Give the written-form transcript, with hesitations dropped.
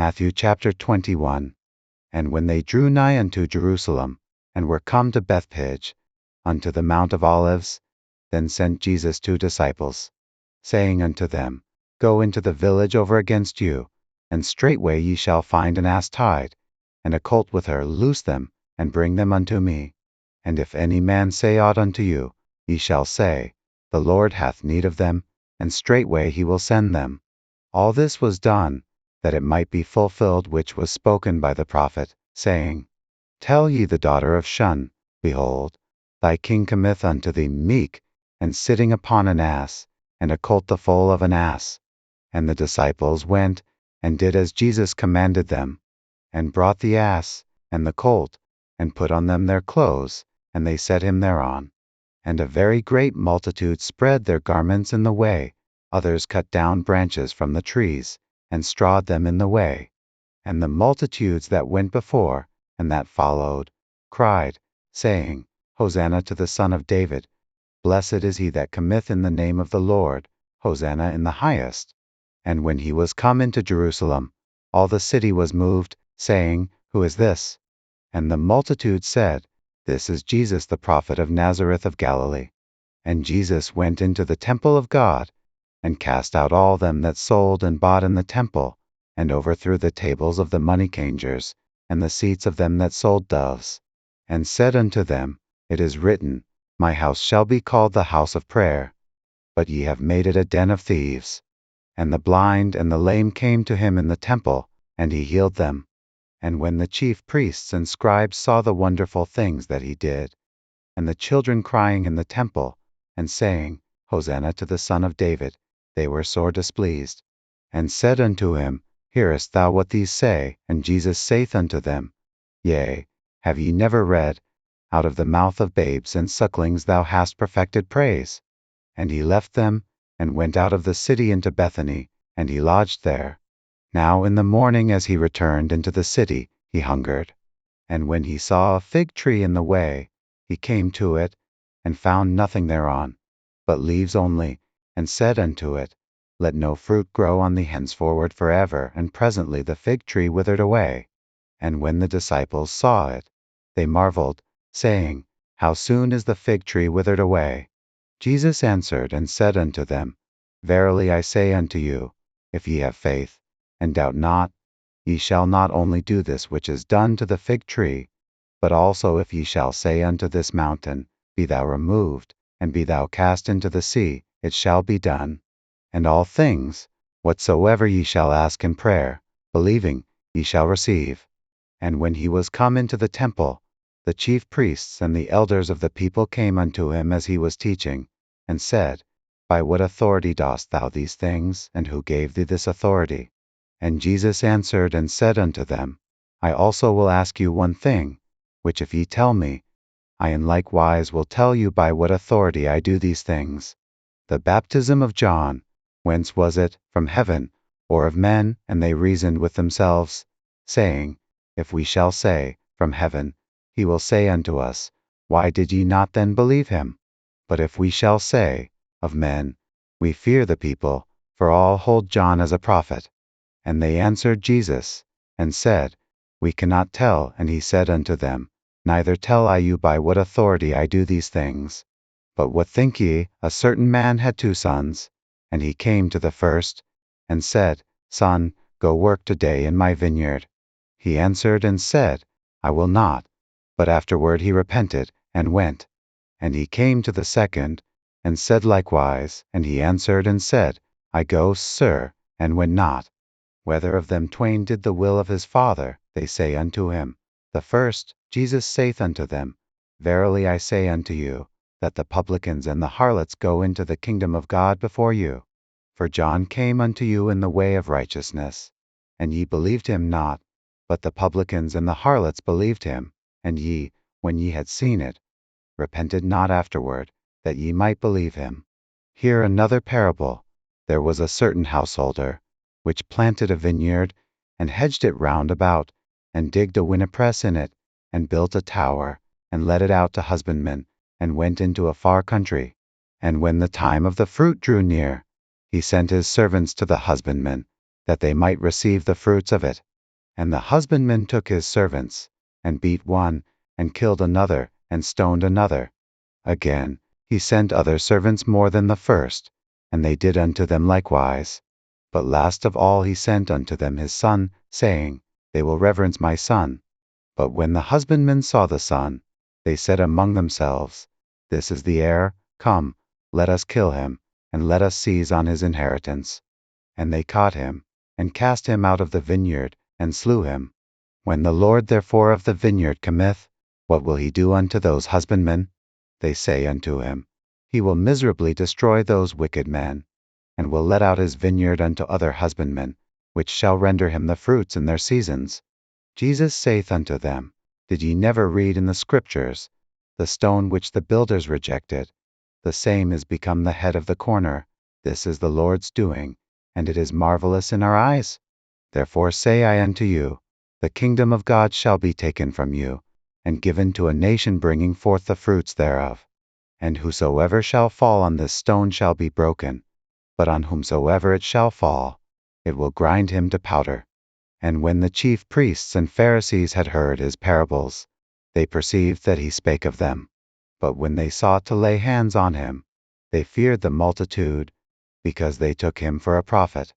Matthew chapter 21. And when they drew nigh unto Jerusalem, and were come to Bethphage, unto the Mount of Olives, then sent Jesus 2 disciples, saying unto them, Go into the village over against you, and straightway ye shall find an ass tied, and a colt with her. Loose them, and bring them unto me. And if any man say aught unto you, ye shall say, The Lord hath need of them, and straightway he will send them. All this was done, that it might be fulfilled which was spoken by the prophet, saying, Tell ye the daughter of Shun, Behold, thy king cometh unto thee meek, and sitting upon an ass, and a colt the foal of an ass. And the disciples went, and did as Jesus commanded them, and brought the ass, and the colt, and put on them their clothes, and they set him thereon. And a very great multitude spread their garments in the way, others cut down branches from the trees, and strawed them in the way. And the multitudes that went before, and that followed, cried, saying, Hosanna to the Son of David. Blessed is he that cometh in the name of the Lord. Hosanna in the highest. And when he was come into Jerusalem, all the city was moved, saying, Who is this? And the multitude said, This is Jesus the prophet of Nazareth of Galilee. And Jesus went into the temple of God, and cast out all them that sold and bought in the temple, and overthrew the tables of the money changers, and the seats of them that sold doves, and said unto them, It is written, My house shall be called the house of prayer, but ye have made it a den of thieves. And the blind and the lame came to him in the temple, and he healed them. And when the chief priests and scribes saw the wonderful things that he did, and the children crying in the temple, and saying, Hosanna to the Son of David, they were sore displeased, and said unto him, Hearest thou what these say? And Jesus saith unto them, Yea, have ye never read, Out of the mouth of babes and sucklings thou hast perfected praise? And he left them, and went out of the city into Bethany, and he lodged there. Now in the morning as he returned into the city, he hungered. And when he saw a fig tree in the way, he came to it, and found nothing thereon, but leaves only, and said unto it, Let no fruit grow on thee henceforward forever. And presently the fig tree withered away. And when the disciples saw it, they marveled, saying, How soon is the fig tree withered away? Jesus answered and said unto them, Verily I say unto you, if ye have faith, and doubt not, ye shall not only do this which is done to the fig tree, but also if ye shall say unto this mountain, Be thou removed, and be thou cast into the sea, it shall be done. And all things, whatsoever ye shall ask in prayer, believing, ye shall receive. And when he was come into the temple, the chief priests and the elders of the people came unto him as he was teaching, and said, By what authority dost thou these things, and who gave thee this authority? And Jesus answered and said unto them, I also will ask you one thing, which if ye tell me, I in like wise will tell you by what authority I do these things. The baptism of John, whence was it, from heaven, or of men? And they reasoned with themselves, saying, If we shall say, From heaven, he will say unto us, Why did ye not then believe him? But if we shall say, Of men, we fear the people, for all hold John as a prophet. And they answered Jesus, and said, We cannot tell. And he said unto them, Neither tell I you by what authority I do these things. But what think ye? A certain man had 2 sons, and he came to the first, and said, Son, go work today in my vineyard. He answered and said, I will not. But afterward he repented, and went. And he came to the second, and said likewise. And he answered and said, I go, sir, and went not. Whether of them twain did the will of his father? They say unto him, The first. Jesus saith unto them, Verily I say unto you, that the publicans and the harlots go into the kingdom of God before you. For John came unto you in the way of righteousness, and ye believed him not, but the publicans and the harlots believed him. And ye, when ye had seen it, repented not afterward, that ye might believe him. Hear another parable. There was a certain householder, which planted a vineyard, and hedged it round about, and digged a winepress in it, and built a tower, and let it out to husbandmen, and went into a far country. And when the time of the fruit drew near, he sent his servants to the husbandmen, that they might receive the fruits of it. And the husbandman took his servants, and beat one, and killed another, and stoned another. Again, he sent other servants more than the first, and they did unto them likewise. But last of all he sent unto them his son, saying, They will reverence my son. But when the husbandmen saw the son, they said among themselves, This is the heir, come, let us kill him, and let us seize on his inheritance. And they caught him, and cast him out of the vineyard, and slew him. When the Lord therefore of the vineyard cometh, what will he do unto those husbandmen? They say unto him, He will miserably destroy those wicked men, and will let out his vineyard unto other husbandmen, which shall render him the fruits in their seasons. Jesus saith unto them, Did ye never read in the Scriptures, The stone which the builders rejected, the same is become the head of the corner. This is the Lord's doing, and it is marvelous in our eyes? Therefore say I unto you, the kingdom of God shall be taken from you, and given to a nation bringing forth the fruits thereof. And whosoever shall fall on this stone shall be broken, but on whomsoever it shall fall, it will grind him to powder. And when the chief priests and Pharisees had heard his parables, they perceived that he spake of them. But when they sought to lay hands on him, they feared the multitude, because they took him for a prophet.